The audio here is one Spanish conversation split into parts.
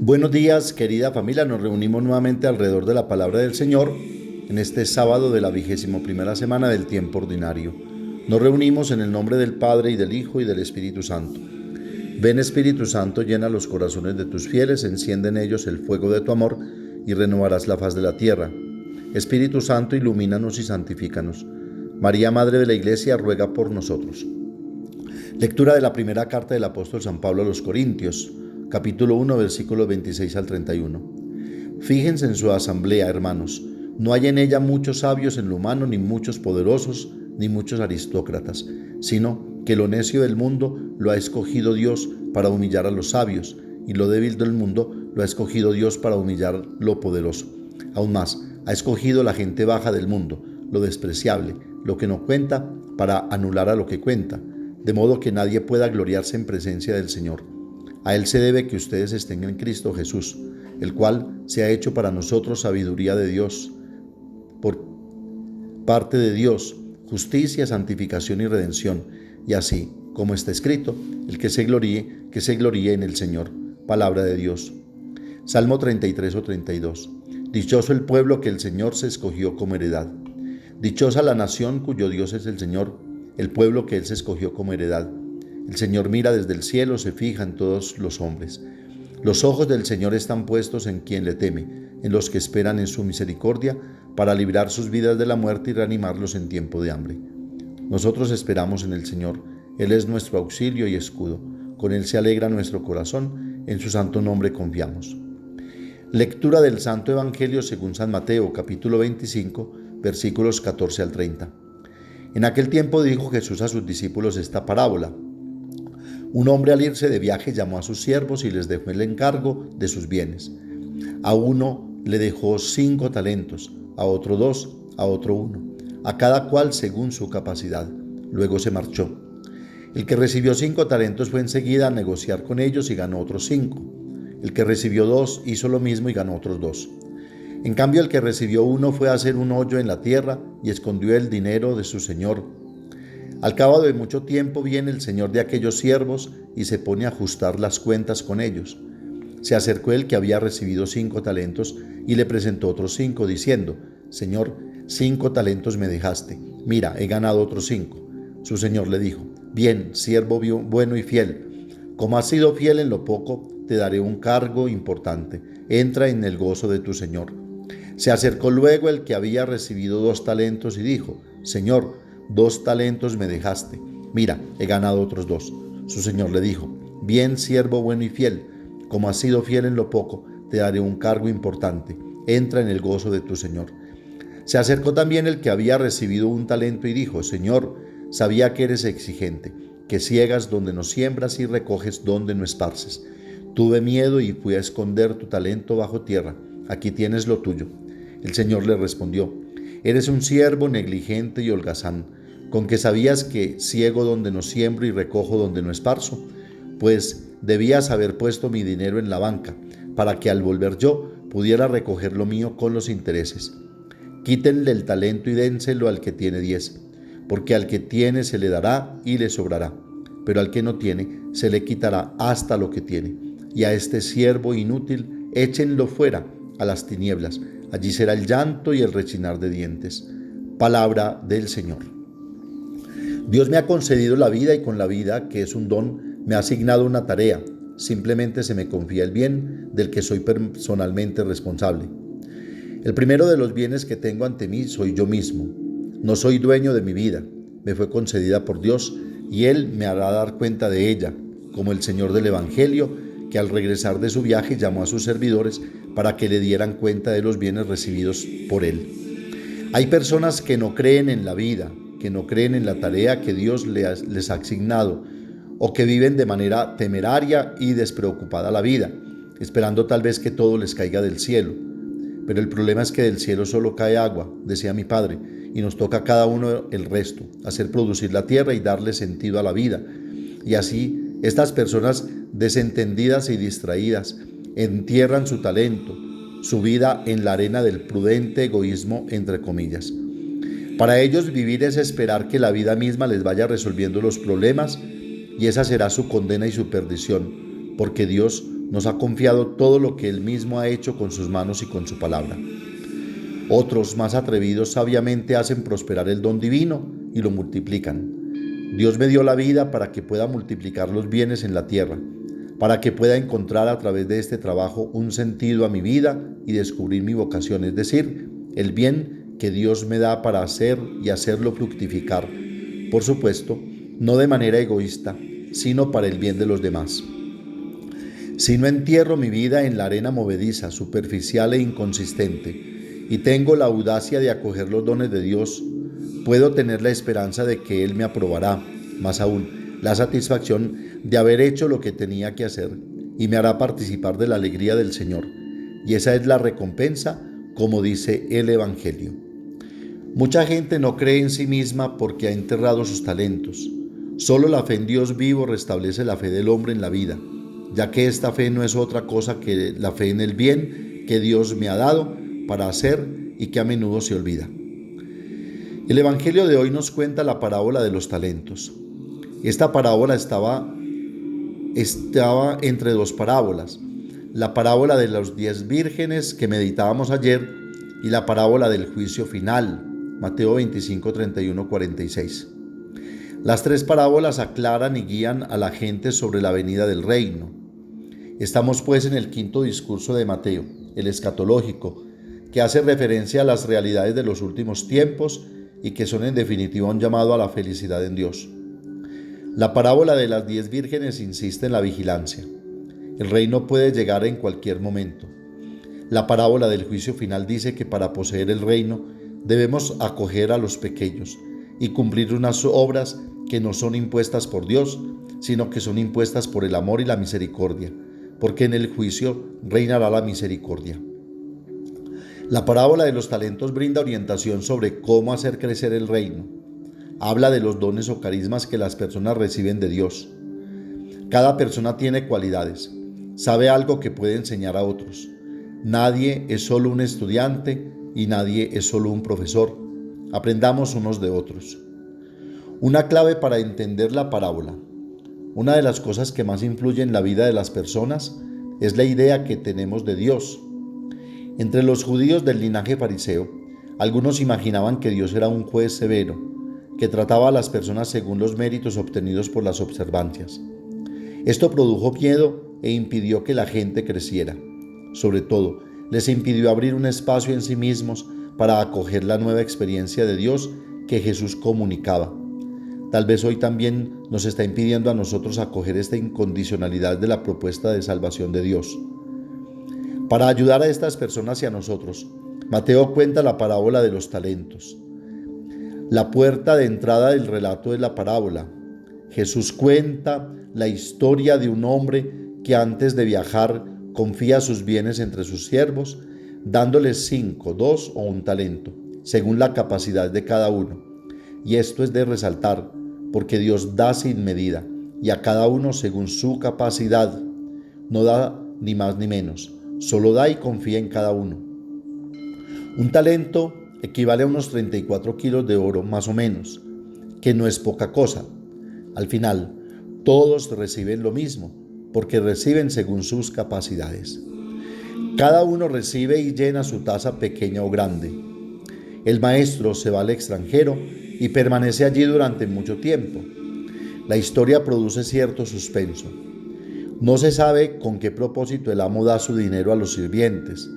Buenos días, querida familia. Nos reunimos nuevamente alrededor de la palabra del Señor en este sábado de la 21ª semana del tiempo ordinario. Nos reunimos en el nombre del Padre y del Hijo y del Espíritu Santo. Ven, Espíritu Santo, llena los corazones de tus fieles, enciende en ellos el fuego de tu amor y renovarás la faz de la tierra. Espíritu Santo, ilumínanos y santifícanos. María, Madre de la Iglesia, ruega por nosotros. Lectura de la primera carta del apóstol San Pablo a los Corintios, capítulo 1, versículos 26 al 31. Fíjense en su asamblea, hermanos. No hay en ella muchos sabios en lo humano, ni muchos poderosos, ni muchos aristócratas, sino que lo necio del mundo lo ha escogido Dios para humillar a los sabios, y lo débil del mundo lo ha escogido Dios para humillar lo poderoso. Aún más, ha escogido la gente baja del mundo, lo despreciable, lo que no cuenta, para anular a lo que cuenta, de modo que nadie pueda gloriarse en presencia del Señor. A Él se debe que ustedes estén en Cristo Jesús, el cual se ha hecho para nosotros sabiduría de Dios, por parte de Dios, justicia, santificación y redención, y así, como está escrito, el que se gloríe en el Señor. Palabra de Dios. Salmo 33 o 32. Dichoso el pueblo que el Señor se escogió como heredad. Dichosa la nación cuyo Dios es el Señor, el pueblo que Él se escogió como heredad. El Señor mira desde el cielo, se fija en todos los hombres. Los ojos del Señor están puestos en quien le teme, en los que esperan en su misericordia, para librar sus vidas de la muerte y reanimarlos en tiempo de hambre. Nosotros esperamos en el Señor, Él es nuestro auxilio y escudo. Con Él se alegra nuestro corazón, en su santo nombre confiamos. Lectura del Santo Evangelio según San Mateo, capítulo 25, versículos 14 al 30. En aquel tiempo dijo Jesús a sus discípulos esta parábola. Un hombre al irse de viaje llamó a sus siervos y les dejó el encargo de sus bienes. A uno le dejó 5 talentos, a otro 2, a otro 1, a cada cual según su capacidad. Luego se marchó. El que recibió 5 talentos fue enseguida a negociar con ellos y ganó otros 5. El que recibió 2 hizo lo mismo y ganó otros 2. En cambio, el que recibió 1 fue a hacer un hoyo en la tierra y escondió el dinero de su señor. Al cabo de mucho tiempo viene el señor de aquellos siervos y se pone a ajustar las cuentas con ellos. Se acercó el que había recibido 5 talentos y le presentó otros 5, diciendo: Señor, 5 talentos me dejaste. Mira, he ganado otros 5. Su señor le dijo: Bien, siervo bueno y fiel. Como has sido fiel en lo poco, te daré un cargo importante. Entra en el gozo de tu señor. Se acercó luego el que había recibido 2 talentos y dijo: Señor, 2 talentos me dejaste. Mira, he ganado otros 2. Su señor le dijo: Bien, siervo bueno y fiel. Como has sido fiel en lo poco, te daré un cargo importante. Entra en el gozo de tu señor. Se acercó también el que había recibido 1 talento y dijo: Señor, sabía que eres exigente, que ciegas donde no siembras y recoges donde no esparces. Tuve miedo y fui a esconder tu talento bajo tierra. Aquí tienes lo tuyo. El Señor le respondió: Eres un siervo negligente y holgazán, con que sabías que ciego donde no siembro y recojo donde no esparzo, pues debías haber puesto mi dinero en la banca, para que al volver yo pudiera recoger lo mío con los intereses. Quítenle el talento y dénselo al que tiene 10, porque al que tiene se le dará y le sobrará, pero al que no tiene se le quitará hasta lo que tiene. Y a este siervo inútil échenlo fuera a las tinieblas, allí será el llanto y el rechinar de dientes. Palabra del Señor. Dios me ha concedido la vida y con la vida, que es un don, me ha asignado una tarea. Simplemente se me confía el bien del que soy personalmente responsable. El primero de los bienes que tengo ante mí soy yo mismo. No soy dueño de mi vida, me fue concedida por Dios y Él me hará dar cuenta de ella, como el Señor del Evangelio, que al regresar de su viaje llamó a sus servidores para que le dieran cuenta de los bienes recibidos por Él. Hay personas que no creen en la vida, que no creen en la tarea que Dios les ha asignado, o que viven de manera temeraria y despreocupada la vida, esperando tal vez que todo les caiga del cielo. Pero el problema es que del cielo solo cae agua, decía mi padre, y nos toca a cada uno el resto, hacer producir la tierra y darle sentido a la vida. Y así, estas personas desentendidas y distraídas entierran su talento, su vida en la arena del prudente egoísmo, entre comillas. Para ellos vivir es esperar que la vida misma les vaya resolviendo los problemas, y esa será su condena y su perdición, porque Dios nos ha confiado todo lo que Él mismo ha hecho con sus manos y con su palabra. Otros, más atrevidos, sabiamente hacen prosperar el don divino y lo multiplican. Dios me dio la vida para que pueda multiplicar los bienes en la tierra, para que pueda encontrar a través de este trabajo un sentido a mi vida y descubrir mi vocación, es decir, el bien que Dios me da para hacer y hacerlo fructificar. Por supuesto, no de manera egoísta, sino para el bien de los demás. Si no entierro mi vida en la arena movediza, superficial e inconsistente, y tengo la audacia de acoger los dones de Dios, puedo tener la esperanza de que Él me aprobará, más aún, la satisfacción de haber hecho lo que tenía que hacer y me hará participar de la alegría del Señor. Y esa es la recompensa, como dice el Evangelio. Mucha gente no cree en sí misma porque ha enterrado sus talentos. Solo la fe en Dios vivo restablece la fe del hombre en la vida, ya que esta fe no es otra cosa que la fe en el bien que Dios me ha dado para hacer y que a menudo se olvida. El Evangelio de hoy nos cuenta la parábola de los talentos. Esta parábola estaba entre dos parábolas, la parábola de los 10 vírgenes que meditábamos ayer y la parábola del juicio final, Mateo 25, 31, 46. Las tres parábolas aclaran y guían a la gente sobre la venida del reino. Estamos pues en el quinto discurso de Mateo, el escatológico, que hace referencia a las realidades de los últimos tiempos y que son en definitiva un llamado a la felicidad en Dios. La parábola de las 10 vírgenes insiste en la vigilancia. El reino puede llegar en cualquier momento. La parábola del juicio final dice que para poseer el reino debemos acoger a los pequeños y cumplir unas obras que no son impuestas por Dios, sino que son impuestas por el amor y la misericordia, porque en el juicio reinará la misericordia. La parábola de los talentos brinda orientación sobre cómo hacer crecer el reino. Habla de los dones o carismas que las personas reciben de Dios. Cada persona tiene cualidades, sabe algo que puede enseñar a otros. Nadie es solo un estudiante y nadie es solo un profesor. Aprendamos unos de otros. Una clave para entender la parábola. Una de las cosas que más influye en la vida de las personas es la idea que tenemos de Dios. Entre los judíos del linaje fariseo, algunos imaginaban que Dios era un juez severo, que trataba a las personas según los méritos obtenidos por las observancias. Esto produjo miedo e impidió que la gente creciera. Sobre todo, les impidió abrir un espacio en sí mismos para acoger la nueva experiencia de Dios que Jesús comunicaba. Tal vez hoy también nos está impidiendo a nosotros acoger esta incondicionalidad de la propuesta de salvación de Dios. Para ayudar a estas personas y a nosotros, Mateo cuenta la parábola de los talentos. La puerta de entrada del relato es la parábola. Jesús cuenta la historia de un hombre que antes de viajar confía sus bienes entre sus siervos, dándoles 5, 2 o un talento, según la capacidad de cada uno. Y esto es de resaltar, porque Dios da sin medida y a cada uno según su capacidad. No da ni más ni menos, solo da y confía en cada uno. Un talento equivale a unos 34 kilos de oro más o menos, que no es poca cosa. Al final, todos reciben lo mismo, porque reciben según sus capacidades. Cada uno recibe y llena su taza pequeña o grande. El maestro se va al extranjero y permanece allí durante mucho tiempo. La historia produce cierto suspenso. No se sabe con qué propósito el amo da su dinero a los sirvientes,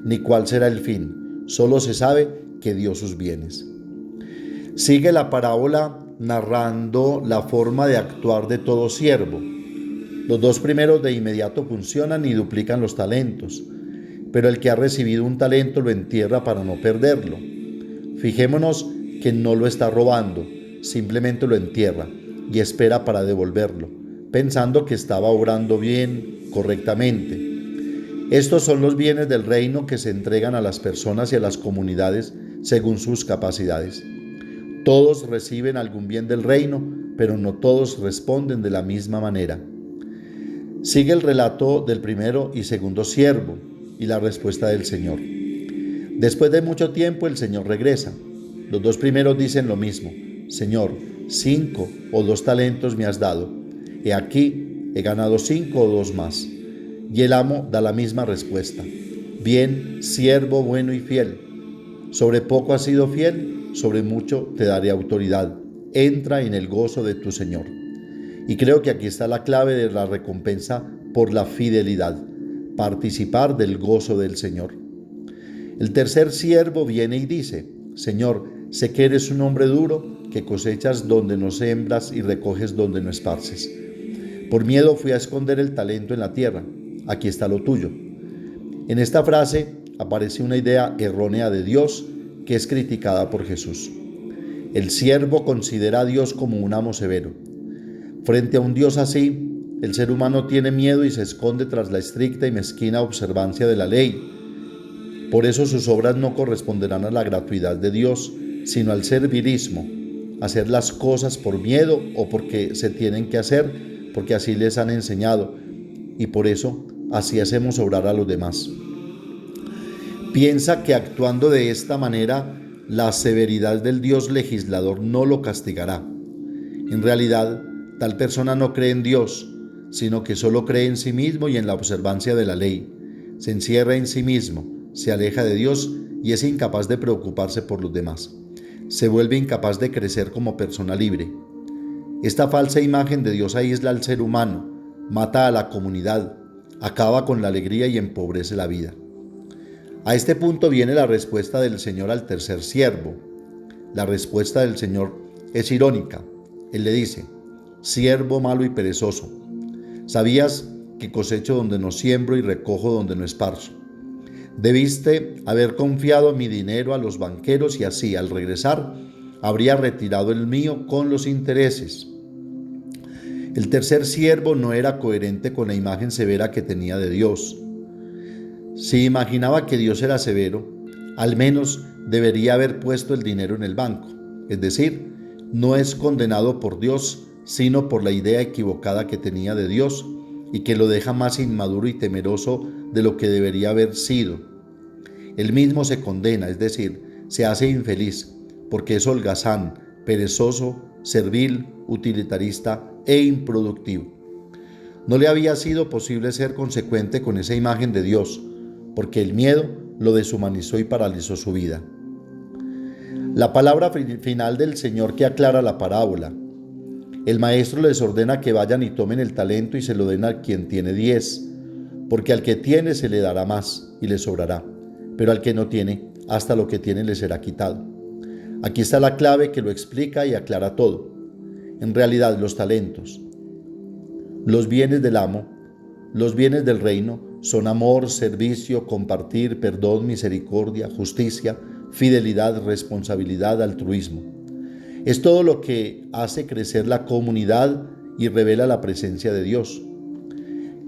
ni cuál será el fin. Solo se sabe que dio sus bienes. Sigue la parábola narrando la forma de actuar de todo siervo. Los dos primeros de inmediato funcionan y duplican los talentos, pero el que ha recibido un talento lo entierra para no perderlo. Fijémonos que no lo está robando, simplemente lo entierra y espera para devolverlo, pensando que estaba obrando bien, correctamente. Estos son los bienes del reino que se entregan a las personas y a las comunidades según sus capacidades. Todos reciben algún bien del reino, pero no todos responden de la misma manera. Sigue el relato del primero y segundo siervo y la respuesta del Señor. Después de mucho tiempo el Señor regresa. Los dos primeros dicen lo mismo: Señor, 5 o 2 talentos me has dado. He aquí, he ganado 5 o 2 más. Y el amo da la misma respuesta. Bien, siervo bueno y fiel. Sobre poco has sido fiel, sobre mucho te daré autoridad. Entra en el gozo de tu Señor. Y creo que aquí está la clave de la recompensa por la fidelidad, participar del gozo del Señor. El tercer siervo viene y dice: Señor, sé que eres un hombre duro, que cosechas donde no siembras y recoges donde no esparces. Por miedo fui a esconder el talento en la tierra. Aquí está lo tuyo. En esta frase aparece una idea errónea de Dios que es criticada por Jesús. El siervo considera a Dios como un amo severo. Frente a un Dios así, el ser humano tiene miedo y se esconde tras la estricta y mezquina observancia de la ley. Por eso sus obras no corresponderán a la gratuidad de Dios, sino al servilismo, hacer las cosas por miedo o porque se tienen que hacer, porque así les han enseñado, y por eso así hacemos obrar a los demás. Piensa que actuando de esta manera, la severidad del Dios legislador no lo castigará. En realidad, tal persona no cree en Dios, sino que solo cree en sí mismo y en la observancia de la ley. Se encierra en sí mismo, se aleja de Dios y es incapaz de preocuparse por los demás. Se vuelve incapaz de crecer como persona libre. Esta falsa imagen de Dios aísla al ser humano, mata a la comunidad, acaba con la alegría y empobrece la vida. A este punto viene la respuesta del Señor al tercer siervo. La respuesta del Señor es irónica. Él le dice: siervo malo y perezoso, ¿sabías que cosecho donde no siembro y recojo donde no esparzo? Debiste haber confiado mi dinero a los banqueros y así, al regresar, habría retirado el mío con los intereses. El tercer siervo no era coherente con la imagen severa que tenía de Dios. Si imaginaba que Dios era severo, al menos debería haber puesto el dinero en el banco. Es decir, no es condenado por Dios, sino por la idea equivocada que tenía de Dios y que lo deja más inmaduro y temeroso de lo que debería haber sido. Él mismo se condena, es decir, se hace infeliz, porque es holgazán, perezoso, servil, utilitarista e improductivo. No le había sido posible ser consecuente con esa imagen de Dios, porque el miedo lo deshumanizó y paralizó su vida. La palabra final del Señor que aclara la parábola. El maestro les ordena que vayan y tomen el talento y se lo den a quien tiene 10, porque al que tiene se le dará más y le sobrará, pero al que no tiene, hasta lo que tiene le será quitado. Aquí está la clave que lo explica y aclara todo. En realidad, los talentos, los bienes del amo, los bienes del reino, son amor, servicio, compartir, perdón, misericordia, justicia, fidelidad, responsabilidad, altruismo. Es todo lo que hace crecer la comunidad y revela la presencia de Dios.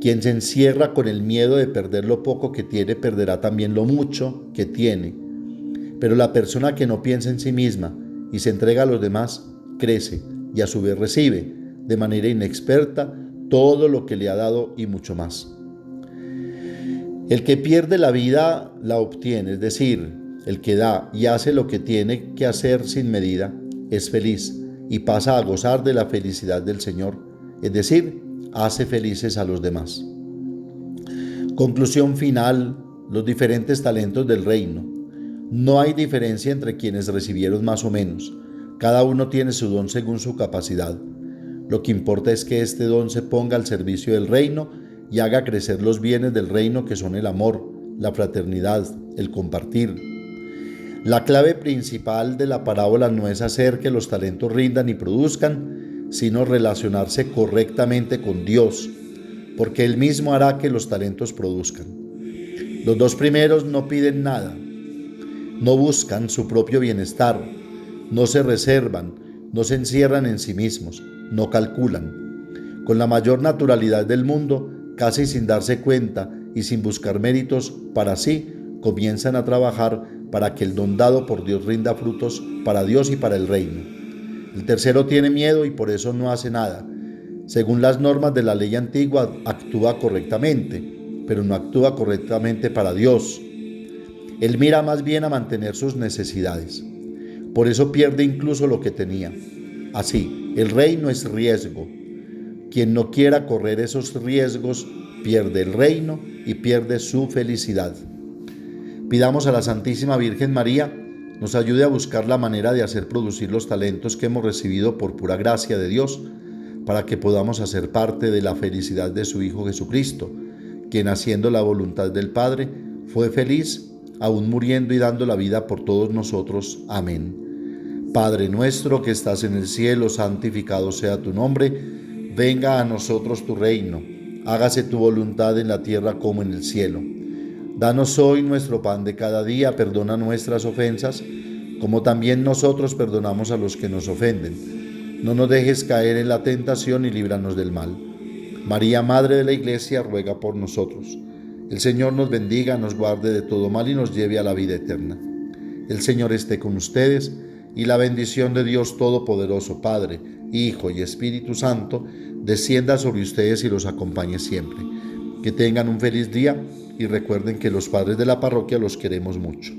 Quien se encierra con el miedo de perder lo poco que tiene, perderá también lo mucho que tiene. Pero la persona que no piensa en sí misma y se entrega a los demás, crece y a su vez recibe, de manera inexperta, todo lo que le ha dado y mucho más. El que pierde la vida la obtiene, es decir, el que da y hace lo que tiene que hacer sin medida, es feliz y pasa a gozar de la felicidad del Señor, es decir, hace felices a los demás. Conclusión final: los diferentes talentos del reino. No hay diferencia entre quienes recibieron más o menos. Cada uno tiene su don según su capacidad. Lo que importa es que este don se ponga al servicio del reino y haga crecer los bienes del reino, que son el amor, la fraternidad, el compartir. La clave principal de la parábola no es hacer que los talentos rindan y produzcan, sino relacionarse correctamente con Dios, porque Él mismo hará que los talentos produzcan. Los dos primeros no piden nada, no buscan su propio bienestar, no se reservan, no se encierran en sí mismos, no calculan. Con la mayor naturalidad del mundo, casi sin darse cuenta y sin buscar méritos para sí, comienzan a trabajar para que el don dado por Dios rinda frutos para Dios y para el reino. El tercero tiene miedo y por eso no hace nada. Según las normas de la ley antigua, actúa correctamente, pero no actúa correctamente para Dios. Él mira más bien a mantener sus necesidades. Por eso pierde incluso lo que tenía. Así, el reino es riesgo. Quien no quiera correr esos riesgos pierde el reino y pierde su felicidad. Pidamos a la Santísima Virgen María nos ayude a buscar la manera de hacer producir los talentos que hemos recibido por pura gracia de Dios, para que podamos hacer parte de la felicidad de su Hijo Jesucristo, quien haciendo la voluntad del Padre fue feliz, aún muriendo y dando la vida por todos nosotros. Amén. Padre nuestro que estás en el cielo, santificado sea tu nombre. Venga a nosotros tu reino. Hágase tu voluntad en la tierra como en el cielo. Danos hoy nuestro pan de cada día. Perdona nuestras ofensas, como también nosotros perdonamos a los que nos ofenden. No nos dejes caer en la tentación y líbranos del mal. María, Madre de la Iglesia, ruega por nosotros. El Señor nos bendiga, nos guarde de todo mal y nos lleve a la vida eterna. El Señor esté con ustedes, y la bendición de Dios Todopoderoso, Padre, Hijo y Espíritu Santo, descienda sobre ustedes y los acompañe siempre. Que tengan un feliz día y recuerden que los padres de la parroquia los queremos mucho.